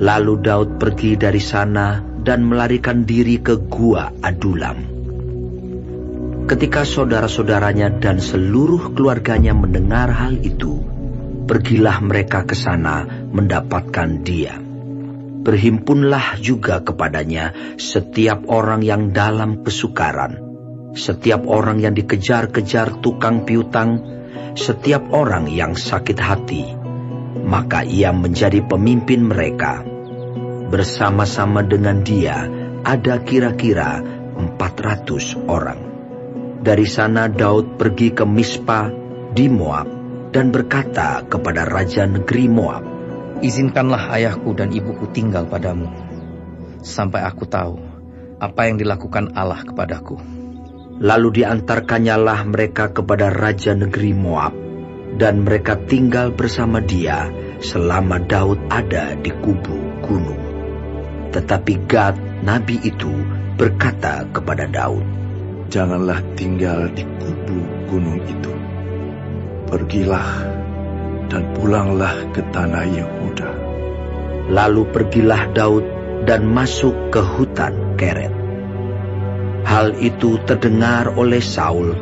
Lalu Daud pergi dari sana dan melarikan diri ke Gua Adulam. Ketika saudara-saudaranya dan seluruh keluarganya mendengar hal itu, pergilah mereka ke sana mendapatkan dia. Berhimpunlah juga kepadanya setiap orang yang dalam kesukaran, setiap orang yang dikejar-kejar tukang piutang, setiap orang yang sakit hati. Maka ia menjadi pemimpin mereka. Bersama-sama dengan dia ada kira-kira 400 orang. Dari sana Daud pergi ke Mispa di Moab dan berkata kepada raja negeri Moab, "Izinkanlah ayahku dan ibuku tinggal padamu, sampai aku tahu apa yang dilakukan Allah kepadaku." Lalu diantarkannyalah mereka kepada raja negeri Moab, dan mereka tinggal bersama dia selama Daud ada di kubu gunung. Tetapi Gad, nabi itu, berkata kepada Daud, "Janganlah tinggal di kubu gunung itu. Pergilah dan pulanglah ke tanah Yehuda." Lalu pergilah Daud dan masuk ke hutan Keret. Hal itu terdengar oleh Saul,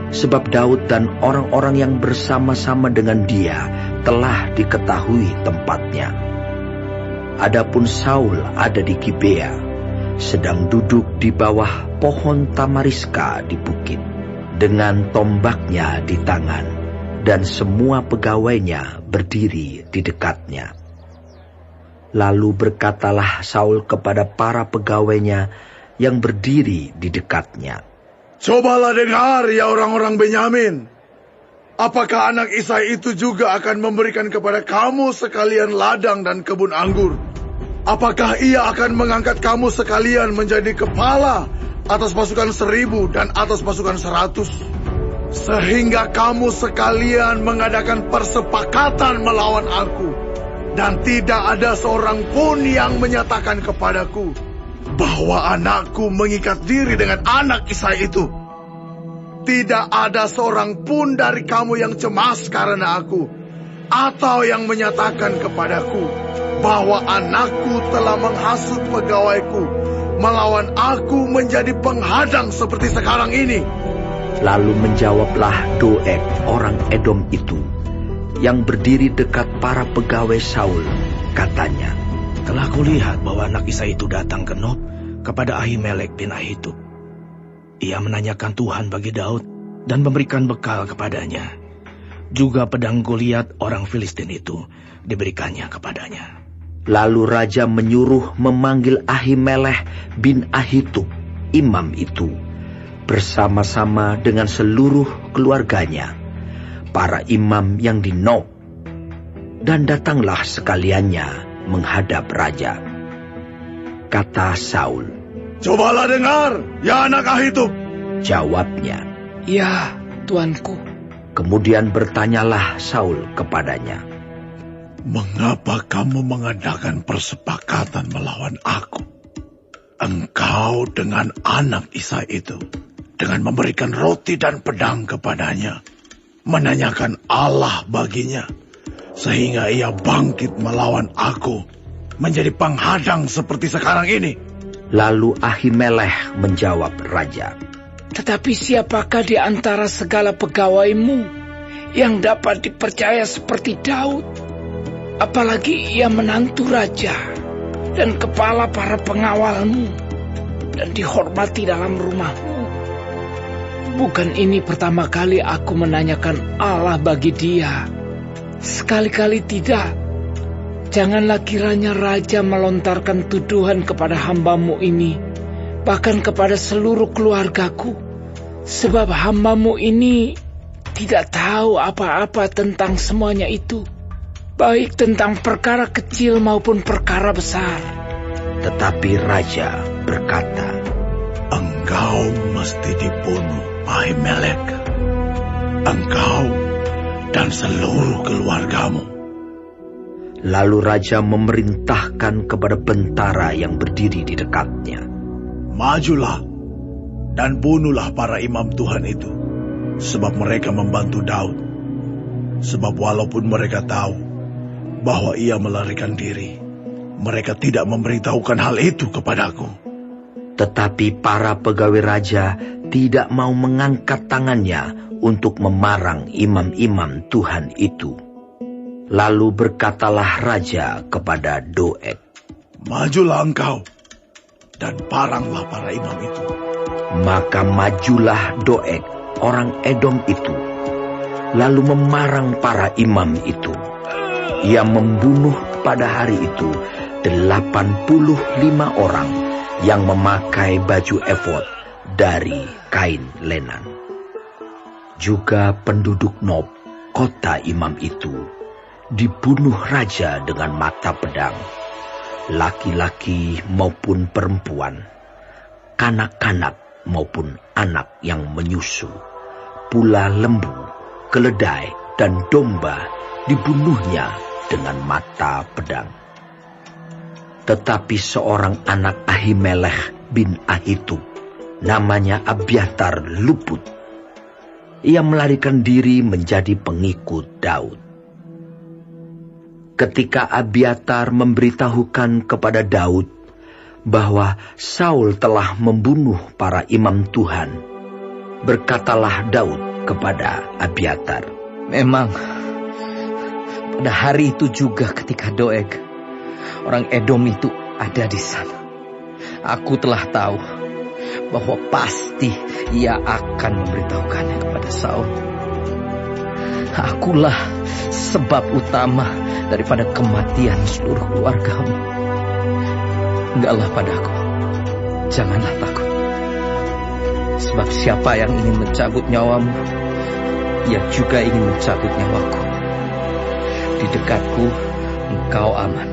sebab Daud dan orang-orang yang bersama-sama dengan dia telah diketahui tempatnya. Adapun Saul ada di Gibea, sedang duduk di bawah pohon tamariska di bukit, dengan tombaknya di tangan, dan semua pegawainya berdiri di dekatnya. Lalu berkatalah Saul kepada para pegawainya yang berdiri di dekatnya, "Cobalah dengar, ya orang-orang Benyamin. Apakah anak Isai itu juga akan memberikan kepada kamu sekalian ladang dan kebun anggur? Apakah ia akan mengangkat kamu sekalian menjadi kepala atas pasukan 1000 dan atas pasukan 100? Sehingga kamu sekalian mengadakan persepakatan melawan aku, dan tidak ada seorang pun yang menyatakan kepadaku bahwa anakku mengikat diri dengan anak Isai itu. Tidak ada seorang pun dari kamu yang cemas karena aku, atau yang menyatakan kepadaku bahwa anakku telah menghasut pegawaiku melawan aku menjadi penghadang seperti sekarang ini." Lalu menjawablah Doeg orang Edom itu, yang berdiri dekat para pegawai Saul, katanya, "Telah kulihat bahwa anak Isai itu datang ke Nob kepada Ahimelek bin Ahitub. Ia menanyakan Tuhan bagi Daud dan memberikan bekal kepadanya. Juga pedang Goliat orang Filistin itu diberikannya kepadanya." Lalu raja menyuruh memanggil Ahimelek bin Ahitub, imam itu, bersama-sama dengan seluruh keluarganya, para imam yang di Nob. Dan datanglah sekaliannya menghadap raja. Kata Saul, "Cobalah dengar, ya anak Ahitub." Jawabnya, "Ya, tuanku." Kemudian bertanyalah Saul kepadanya, "Mengapa kamu mengadakan persepakatan melawan aku? Engkau dengan anak Isai itu, dengan memberikan roti dan pedang kepadanya, menanyakan Allah baginya, sehingga ia bangkit melawan aku, menjadi penghadang seperti sekarang ini." Lalu Ahimelek menjawab raja, "Tetapi siapakah di antara segala pegawaimu yang dapat dipercaya seperti Daud? Apalagi ia menantu raja dan kepala para pengawalmu dan dihormati dalam rumahmu. Bukan ini pertama kali aku menanyakan Allah bagi dia. Sekali-kali tidak. Janganlah kiranya raja melontarkan tuduhan kepada hambamu ini, bahkan kepada seluruh keluargaku, sebab hambamu ini tidak tahu apa-apa tentang semuanya itu, baik tentang perkara kecil maupun perkara besar." Tetapi raja berkata, "Engkau mesti dibunuh, Ahimelek. Engkau dan seluruh keluargamu." Lalu raja memerintahkan kepada bentara yang berdiri di dekatnya, "Majulah dan bunuhlah para imam Tuhan itu, sebab mereka membantu Daud. Sebab walaupun mereka tahu bahwa ia melarikan diri, mereka tidak memberitahukan hal itu kepadaku. Tetapi para pegawai raja tidak mau mengangkat tangannya untuk memarang imam-imam Tuhan itu. Lalu berkatalah raja kepada Doeg, "Majulah engkau dan paranglah para imam itu." Maka majulah Doeg, orang Edom itu, lalu memarang para imam itu. Ia membunuh pada hari itu 85 orang yang memakai baju efod dari kain lenan. Juga penduduk Nob, kota imam itu, dibunuh raja dengan mata pedang, laki-laki maupun perempuan, kanak-kanak maupun anak yang menyusu, pula lembu, keledai, dan domba dibunuhnya dengan mata pedang. Tetapi seorang anak Ahimelech bin Ahitub, namanya Abiatar, luput. Ia melarikan diri menjadi pengikut Daud. Ketika Abiatar memberitahukan kepada Daud bahwa Saul telah membunuh para imam Tuhan, berkatalah Daud kepada Abiatar, Memang pada hari itu juga ketika Doeg, orang Edom itu ada di sana, aku telah tahu bahwa pasti ia akan memberitahukannya kepada Saul. Akulah sebab utama daripada kematian seluruh keluargamu. Enggaklah padaku, janganlah takut. Sebab siapa yang ingin mencabut nyawamu, ia juga ingin mencabut nyawaku. Di dekatku engkau aman,